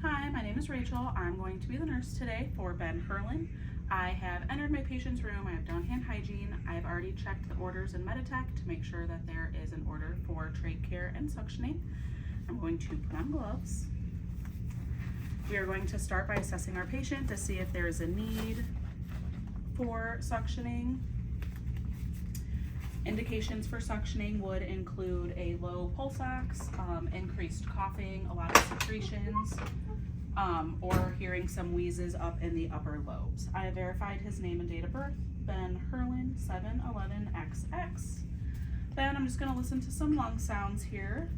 Hi, my name is Rachel. I'm going to be the nurse today for Ben Herlin. I have entered my patient's room. I have done hand hygiene. I've already checked the orders in Meditech to make sure that there is an order for trach care and suctioning. I'm going to put on gloves. We are going to start by assessing our patient to see if there is a need for suctioning. Indications for suctioning would include a low pulse ox, increased coughing, a lot of secretions, or hearing some wheezes up in the upper lobes. I have verified his name and date of birth, Ben Herlin, 711XX. Then I'm just going to listen to some lung sounds here.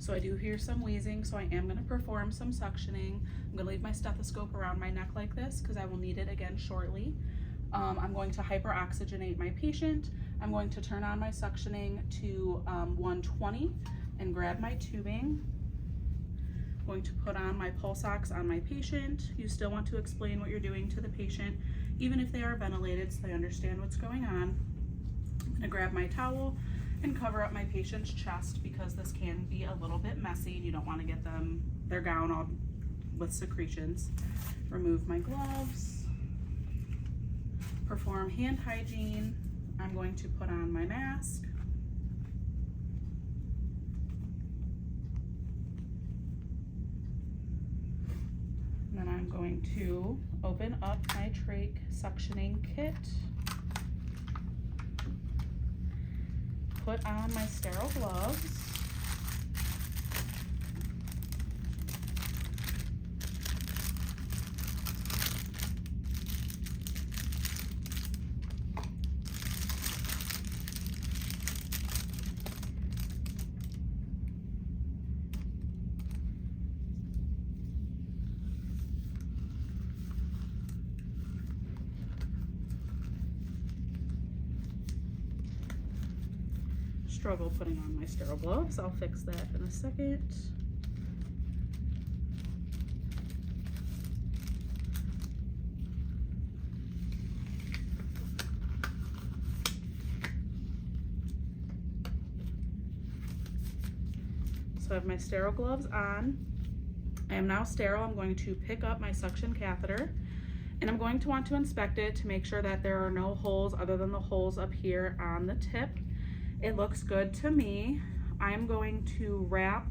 So I do hear some wheezing, so I am going to perform some suctioning. I'm going to leave my stethoscope around my neck like this because I will need it again shortly. I'm going to hyperoxygenate my patient. I'm going to turn on my suctioning to 120 and grab my tubing. I'm going to put on my pulse ox on my patient. You still want to explain what you're doing to the patient, even if they are ventilated, so they understand what's going on. I'm going to grab my towel and cover up my patient's chest because this can be a little bit messy. You don't want to get their gown all with secretions. Remove my gloves. Perform hand hygiene. I'm going to put on my mask. And then I'm going to open up my trach suctioning kit. Put on my sterile gloves. Struggle putting on my sterile gloves. I'll fix that in a second. So I have my sterile gloves on. I am now sterile. I'm going to pick up my suction catheter and I'm going to want to inspect it to make sure that there are no holes other than the holes up here on the tip. It looks good to me. I'm going to wrap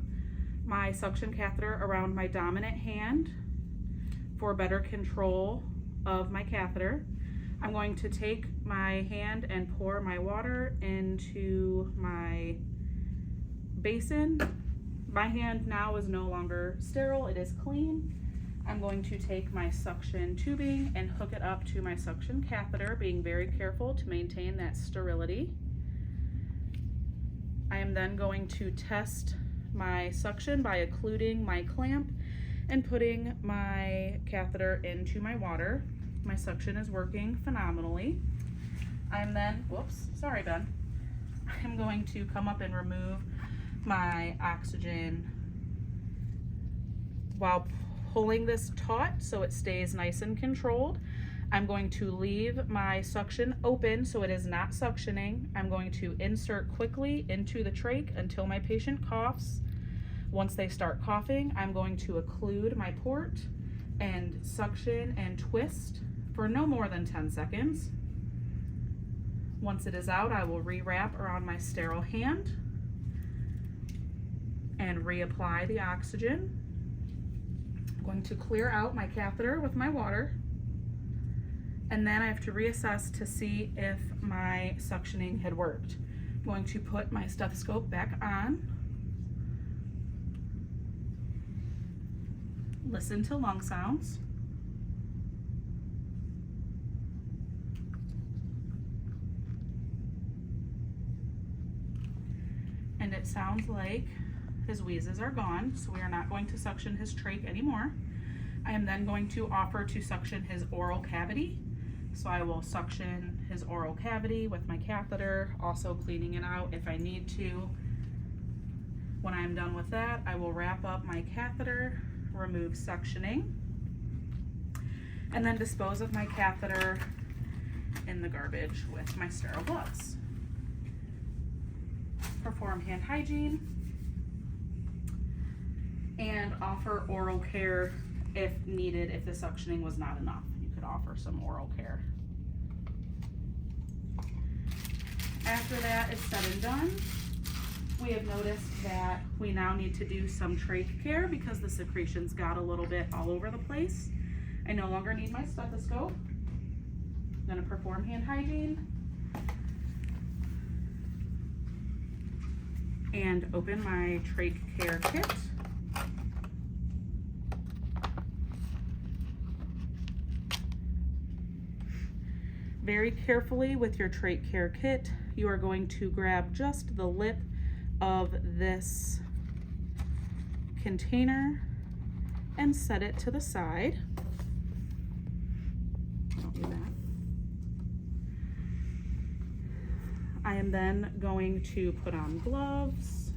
my suction catheter around my dominant hand for better control of my catheter. I'm going to take my hand and pour my water into my basin. My hand now is no longer sterile, it is clean. I'm going to take my suction tubing and hook it up to my suction catheter, being very careful to maintain that sterility. I am then going to test my suction by occluding my clamp and putting my catheter into my water. My suction is working phenomenally. I'm then, whoops, sorry Ben. I'm going to come up and remove my oxygen while pulling this taut so it stays nice and controlled. I'm going to leave my suction open so it is not suctioning. I'm going to insert quickly into the trach until my patient coughs. Once they start coughing, I'm going to occlude my port and suction and twist for no more than 10 seconds. Once it is out, I will rewrap around my sterile hand and reapply the oxygen. I'm going to clear out my catheter with my water. And then I have to reassess to see if my suctioning had worked. I'm going to put my stethoscope back on. Listen to lung sounds. And it sounds like his wheezes are gone, so we are not going to suction his trach anymore. I am then going to offer to suction his oral cavity. So I will suction his oral cavity with my catheter, also cleaning it out if I need to. When I'm done with that, I will wrap up my catheter, remove suctioning, and then dispose of my catheter in the garbage with my sterile gloves. Perform hand hygiene and offer oral care if needed. If the suctioning was not enough, you could offer some oral care. After that is said and done, we have noticed that we now need to do some trach care because the secretions got a little bit all over the place. I no longer need my stethoscope. I'm going to perform hand hygiene and open my trach care kit. Very carefully with your trach care kit, you are going to grab just the lip of this container and set it to the side. Don't do that. I am then going to put on gloves.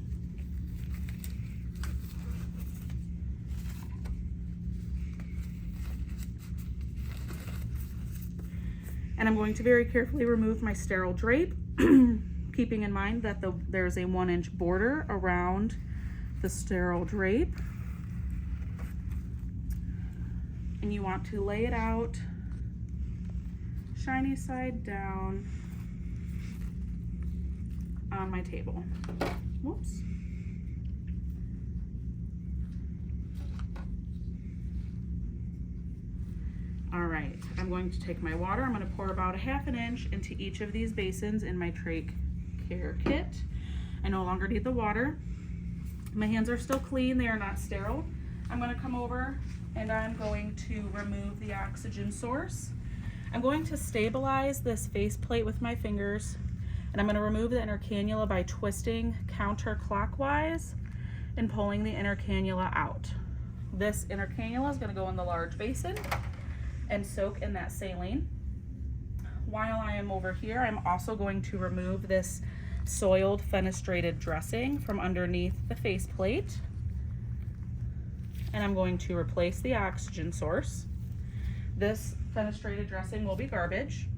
And I'm going to very carefully remove my sterile drape, keeping in mind that there's a 1-inch border around the sterile drape. And you want to lay it out, shiny side down on my table. Whoops. All right, I'm going to take my water. I'm going to pour about 1/2 inch into each of these basins in my trach care kit. I no longer need the water. My hands are still clean, they are not sterile. I'm going to come over and I'm going to remove the oxygen source. I'm going to stabilize this faceplate with my fingers, and I'm going to remove the inner cannula by twisting counterclockwise and pulling the inner cannula out. This inner cannula is going to go in the large basin and soak in that saline. While I am over here, I'm also going to remove this soiled fenestrated dressing from underneath the faceplate, and I'm going to replace the oxygen source. This fenestrated dressing will be garbage,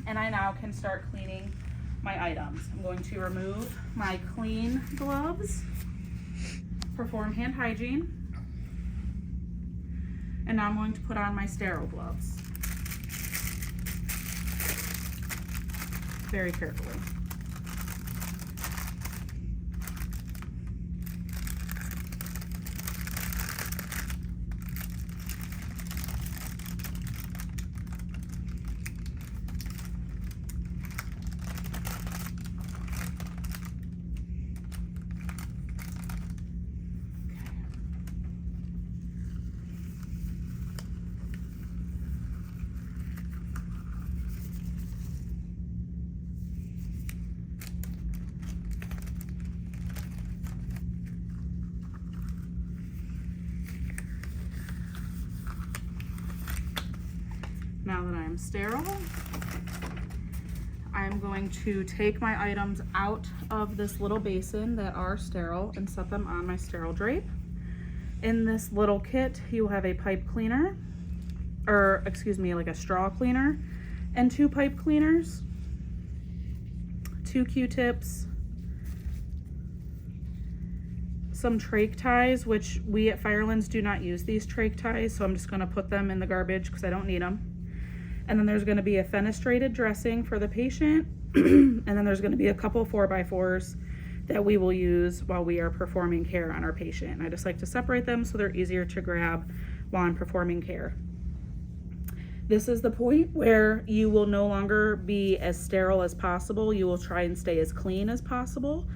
and I now can start cleaning my items. I'm going to remove my clean gloves, perform hand hygiene, and now I'm going to put on my sterile gloves. Very carefully. Now that I'm sterile, I'm going to take my items out of this little basin that are sterile and set them on my sterile drape. In this little kit, you have a pipe cleaner, or excuse me, like a straw cleaner, and 2 pipe cleaners, 2 Q-tips, some trach ties, which we at Firelands do not use these trach ties, so I'm just going to put them in the garbage because I don't need them. And then there's going to be a fenestrated dressing for the patient, and then there's going to be a couple 4x4s that we will use while we are performing care on our patient. And I just like to separate them so they're easier to grab while I'm performing care. This is the point where you will no longer be as sterile as possible. You will try and stay as clean as possible.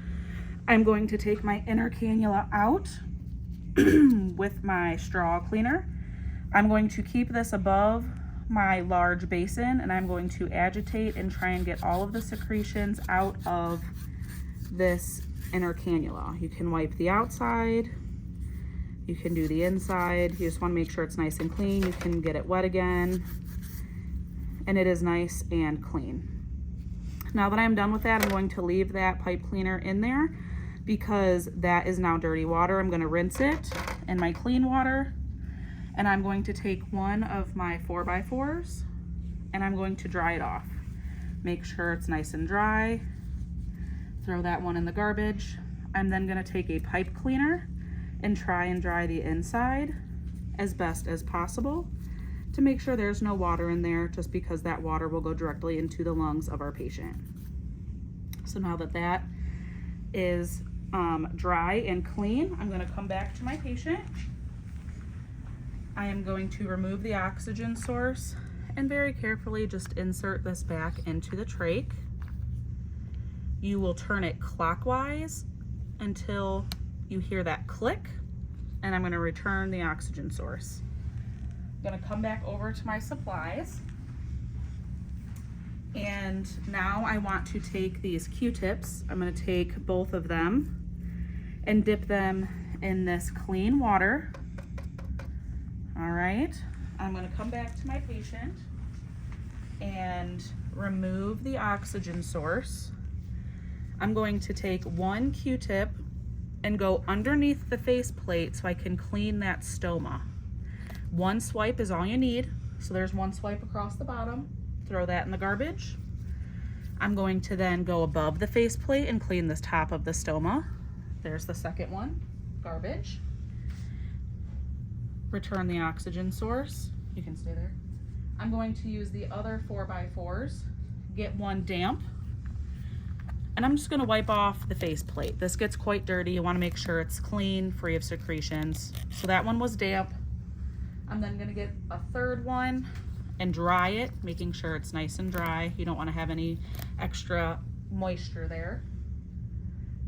I'm going to take my inner cannula out with my straw cleaner. I'm going to keep this above my large basin, and I'm going to agitate and try and get all of the secretions out of this inner cannula. You can wipe the outside, you can do the inside. You just want to make sure it's nice and clean. You can get it wet again, and it is nice and clean. Now that I'm done with that, I'm going to leave that pipe cleaner in there because that is now dirty water. I'm going to rinse it in my clean water, And I'm going to take one of my 4x4s and I'm going to dry it off. Make sure it's nice and dry. Throw that one in the garbage. I'm then going to take a pipe cleaner and try and dry the inside as best as possible to make sure there's no water in there, just because that water will go directly into the lungs of our patient. So now that that is dry and clean, I'm going to come back to my patient. I am going to remove the oxygen source and very carefully just insert this back into the trach. You will turn it clockwise until you hear that click, and I'm going to return the oxygen source. I'm going to come back over to my supplies, and now I want to take these Q-tips. I'm going to take both of them and dip them in this clean water. All right, I'm going to come back to my patient and remove the oxygen source. I'm going to take one Q-tip and go underneath the faceplate so I can clean that stoma. One swipe is all you need. So there's one swipe across the bottom. Throw that in the garbage. I'm going to then go above the faceplate and clean this top of the stoma. There's the second one, garbage. Return the oxygen source. You can stay there. I'm going to use the other 4x4s, get one damp, and I'm just going to wipe off the faceplate. This gets quite dirty. You want to make sure it's clean, free of secretions. So that one was damp. I'm then going to get a third one and dry it, making sure it's nice and dry. You don't want to have any extra moisture there.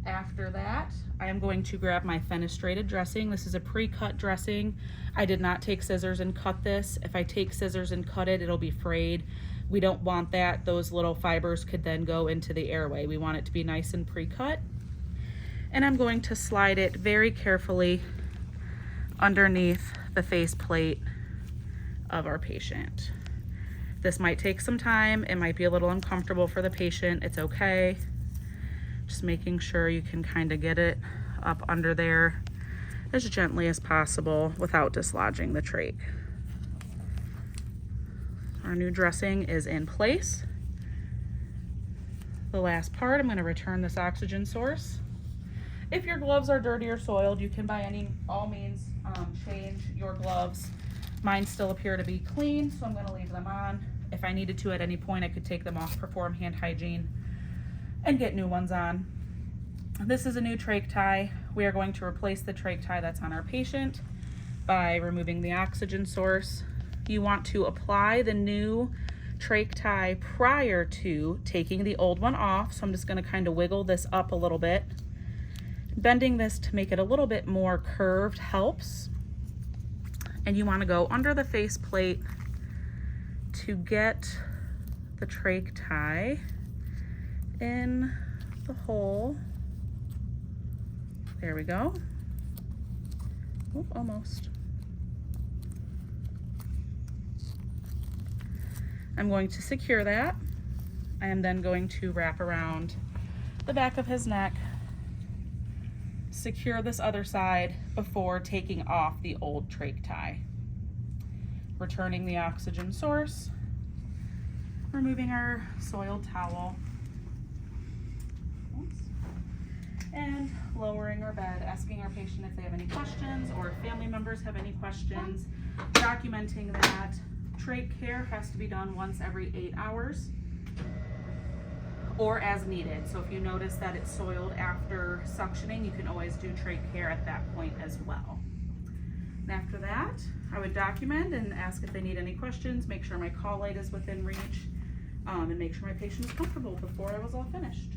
After that, I am going to grab my fenestrated dressing. This is a pre-cut dressing. I did not take scissors and cut this. If I take scissors and cut it, it'll be frayed. We don't want that. Those little fibers could then go into the airway. We want it to be nice and pre-cut. And I'm going to slide it very carefully underneath the faceplate of our patient. This might take some time. It might be a little uncomfortable for the patient. It's okay. Just making sure you can kind of get it up under there as gently as possible without dislodging the trach. Our new dressing is in place. The last part, I'm going to return this oxygen source. If your gloves are dirty or soiled, you can by all means change your gloves. Mine still appear to be clean, so I'm going to leave them on. If I needed to at any point, I could take them off, perform hand hygiene, and get new ones on. This is a new trach tie. We are going to replace the trach tie that's on our patient by removing the oxygen source. You want to apply the new trach tie prior to taking the old one off. So I'm just going to kind of wiggle this up a little bit. Bending this to make it a little bit more curved helps. And you want to go under the faceplate to get the trach tie in the hole. There we go. Oh, almost. I'm going to secure that. I am then going to wrap around the back of his neck, secure this other side before taking off the old trach tie. Returning the oxygen source, removing our soiled towel, and lowering our bed, asking our patient if they have any questions or if family members have any questions, documenting that trach care has to be done once every 8 hours or as needed. So if you notice that it's soiled after suctioning, you can always do trach care at that point as well. And after that, I would document and ask if they need any questions, make sure my call light is within reach, and make sure my patient is comfortable before I was all finished.